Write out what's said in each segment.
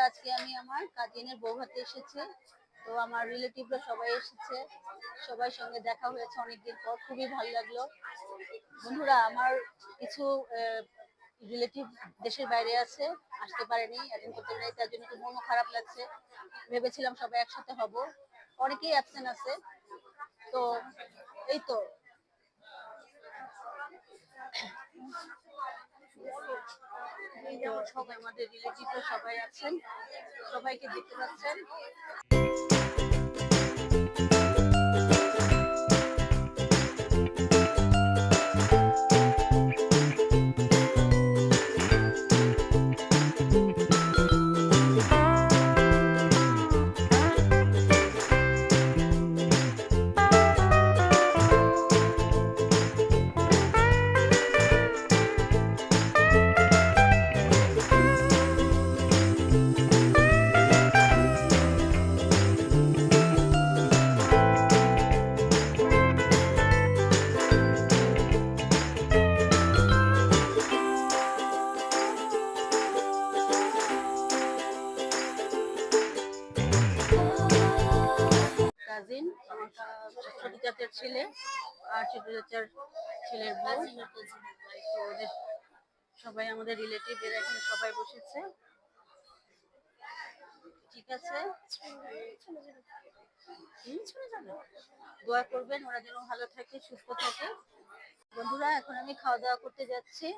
আজকে আমি আমার কাজিনের বউ ভাতে এসেছি। তো আমার রিলেটিভরা সবাই এসেছে, সবার সঙ্গে দেখা হয়েছে অনেকদিন পর, খুবই ভালো লাগলো। বন্ধুরা, আমার কিছু রিলেটিভ দেশের বাইরে আছে, আসতে পারেনি, অ্যাটেন্ড করতে পারেনি, তার জন্য একটু মনও খারাপ লাগছে। ভেবেছিলাম সবাই একসাথে হব, অনেকেই অ্যাবসেন্ট আছে। তো এই তো সবাই আমাদের রিলেটিভরা সবাই আছেন, সবাইকে দেখতে পাচ্ছেন। কাজিন, আমার ছোট চাচার ছেলে আর ছোট চাচার ছেলের বউ, তো ওদের সবাই আমাদের রিলেটিভ, এরা এখানে সবাই বসেছে। ঠিক আছে, দোয়া করবেন ওরা যেন ভালো থাকে, সুস্থ থাকে। বন্ধুরা, এখন আমি খাওয়া দাওয়া করতে যাচ্ছি।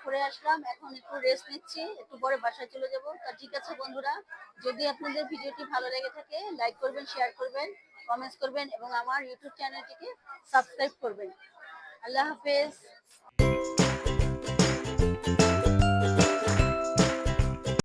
করে আসলাম, এখন একটু রেস্ট নিচ্ছি, একটু পরে বাসায় চলে যাব। তা ঠিক আছে বন্ধুরা, যদি আপনাদের ভিডিওটি ভালো লেগে থাকে লাইক করবেন, শেয়ার করবেন, কমেন্টস করবেন এবং আমার ইউটিউব চ্যানেলটিকে সাবস্ক্রাইব করবেন। আল্লাহ হাফেজ।